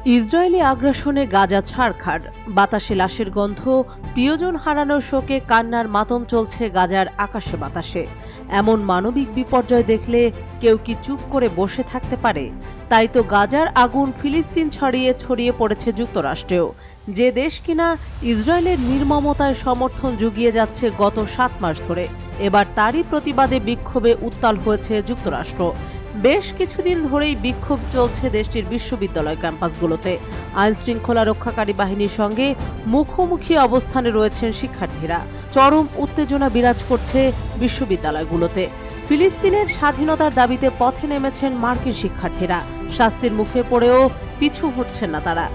Israeli আগ্রাসনে Gaza ছাড়খাড়, বাতাসে লাশের গন্ধ, প্রিয়জন হারানোর শোকে কান্নার মাতম চলছে গাজার আকাশে বাতাসে। এমন মানবিক বিপর্যয় দেখলে কেউ কি চুপ করে বসে থাকতে পারে? তাই তো গাজার আগুন ফিলিস্তিন ছড়িয়ে পড়েছে যুক্তরাষ্ট্রেও, যে দেশ কিনা ইসরায়েলের নির্মমতায় সমর্থন জুগিয়ে যাচ্ছে গত 7 মাস ধরে। এবার তারই প্রতিবাদে বিক্ষোভে উত্তাল হয়েছে যুক্তরাষ্ট্র। বেশ কিছুদিন ধরেই বিক্ষোভ চলছে দেশটির বিশ্ববিদ্যালয় ক্যাম্পাসগুলোতে। আইন শৃঙ্খলা রক্ষাকারী বাহিনীর সঙ্গে মুখোমুখি অবস্থানে রয়েছেন শিক্ষার্থীরা। চরম উত্তেজনা বিরাজ করছে বিশ্ববিদ্যালয়গুলোতে। ফিলিস্তিনের স্বাধীনতার দাবিতে পথে নেমেছেন মার্কিন শিক্ষার্থীরা। শাস্তির মুখে পড়েও পিছু হটছেন না তারা।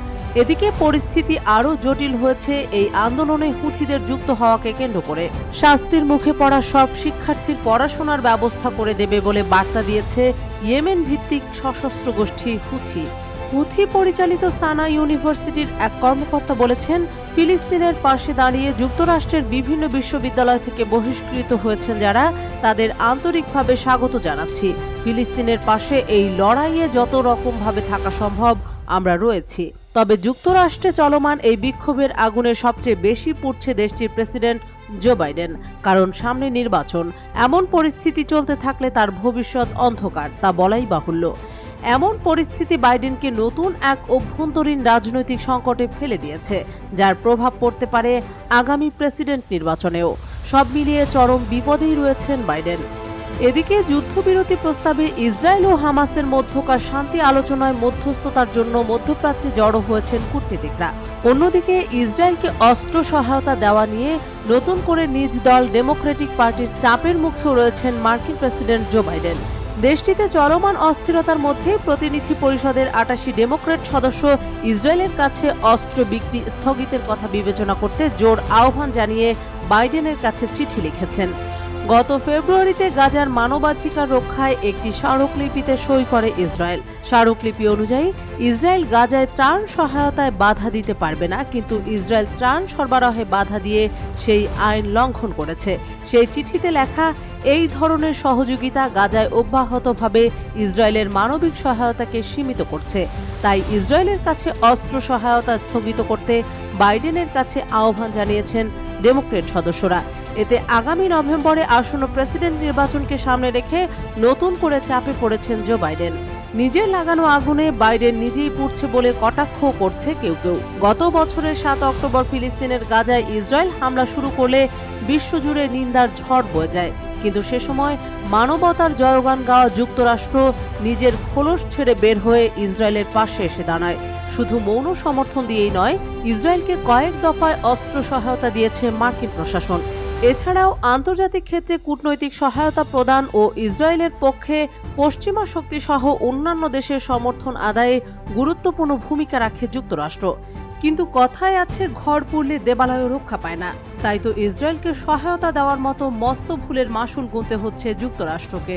এদিকে পরিস্থিতি আরও জটিল হয়েছে এই আন্দোলনে হুথিদের যুক্ত হওয়াকে কেন্দ্র করে। শাস্তির মুখে পড়া সব শিক্ষার্থীর পড়াশোনার ব্যবস্থা করে দেবে বলে বার্তা দিয়েছে ইয়েমেন ভিত্তিক সশস্ত্র গোষ্ঠী হুথি। হুথি পরিচালিত সানা ইউনিভার্সিটির এক কর্মকর্তা বলেছেন, ফিলিস্তিনের পাশে দাঁড়িয়ে যুক্তরাষ্ট্রের বিভিন্ন বিশ্ববিদ্যালয় থেকে বহিষ্কৃত হয়েছেন যারা, তাদের আন্তরিকভাবে স্বাগত জানাচ্ছি। ফিলিস্তিনের পাশে এই লড়াইয়ে যত রকমভাবে থাকা সম্ভব আমরা রয়েছি। তবে যুক্তরাষ্ট্রে চলমান এই বিক্ষোভের আগুনে সবচেয়ে বেশি পুড়ছে দেশটির প্রেসিডেন্ট জো বাইডেন। কারণ সামনে নির্বাচন। এমন পরিস্থিতি চলতে থাকলে তার ভবিষ্যৎ অন্ধকার, তা বলাই বাহুল্য। এমন পরিস্থিতি বাইডেনকে নতুন এক অভ্যন্তরীণ রাজনৈতিক সংকটে ফেলে দিয়েছে, যার প্রভাব পড়তে পারে আগামী প্রেসিডেন্ট নির্বাচনেও। সব মিলিয়ে চরম বিপদেই রয়েছেন বাইডেন। এদিকে যুদ্ধবিরতি প্রস্তাবে ইসরায়েল ও হামাসের মধ্যকার শান্তি আলোচনায় মধ্যস্থতার জন্য মধ্যপ্রাচ্যে জড়ো হয়েছেন কূটনীতিকরা। অন্যদিকে ইসরায়েলকে অস্ত্র সহায়তা দেওয়া নিয়ে নতুন করে নিজ দল ডেমোক্রেটিক পার্টির চাপের মুখেও রয়েছেন মার্কিন প্রেসিডেন্ট জো বাইডেন। দেশটিতে চলমান অস্থিরতার মধ্যে প্রতিনিধি পরিষদের ৮৮ ডেমোক্র্যাট সদস্য ইসরায়েলের কাছে অস্ত্র বিক্রি স্থগিতের কথা বিবেচনা করতে জোর আহ্বান জানিয়ে বাইডেনের কাছে চিঠি লিখেছেন। গত ফেব্রুয়ারিতে গাজার মানবাধিকার রক্ষায় একটি স্মারকলিপিতে সই করে ইসরায়েল। স্মারকলিপি অনুযায়ী ইসরায়েল গাজায় ত্রাণ সহায়তায় বাধা দিতে পারবে না, কিন্তু ইসরায়েল ত্রাণ সরবরাহে বাধা দিয়ে সেই আইন লঙ্ঘন করেছে। সেই চিঠিতে লেখা, এই ধরনের সহযোগিতা গাজায় অব্যাহতভাবে ইসরায়েলের মানবিক সহায়তাকে সীমিত করছে। তাই ইসরায়েলের কাছে অস্ত্র সহায়তা স্থগিত করতে বাইডেনের কাছে আহ্বান জানিয়েছেন ডেমোক্র্যাট সদস্যরা। এতে আগামী নভেম্বরে আসন্ন প্রেসিডেন্ট নির্বাচনকে সামনে রেখে নতুন করে চাপে পড়েছেন জো বাইডেন। নিজের লাগানো আগুনে বাইডেন নিজেই পুড়ছে বলে কটাক্ষ করছে কেউ কেউ। গত বছরের ৭ অক্টোবর ফিলিস্তিনের গাজায় ইসরায়েল হামলা শুরু করলে বিশ্বজুড়ে নিন্দার ঝড় বয়ে যায়। কিন্তু সে সময় মানবতার জয়গান গাওয়া যুক্তরাষ্ট্র নিজের খোলস ছেড়ে বের হয়ে ইসরায়েলের পাশে এসে দাঁড়ায়। শুধু মৌন সমর্থন দিয়েই নয়, ইসরায়েলকে কয়েক দফায় অস্ত্র সহায়তা দিয়েছে মার্কিন প্রশাসন। এছাড়াও আন্তর্জাতিক ক্ষেত্রে কূটনৈতিক সহায়তা প্রদান ও ইসরায়েলের পক্ষে পশ্চিমা শক্তি সহ অন্যান্য দেশের সমর্থন আদায়ে গুরুত্বপূর্ণ ভূমিকা রাখে যুক্তরাষ্ট্র। কিন্তু কথায় আছে, ঘর পুড়লে দেবালয় রক্ষা পায় না। তাই তো ইসরায়েলকে সহায়তা দেওয়ার মতো মস্ত ভুলের মাসুল গুনতে হচ্ছে যুক্তরাষ্ট্রকে।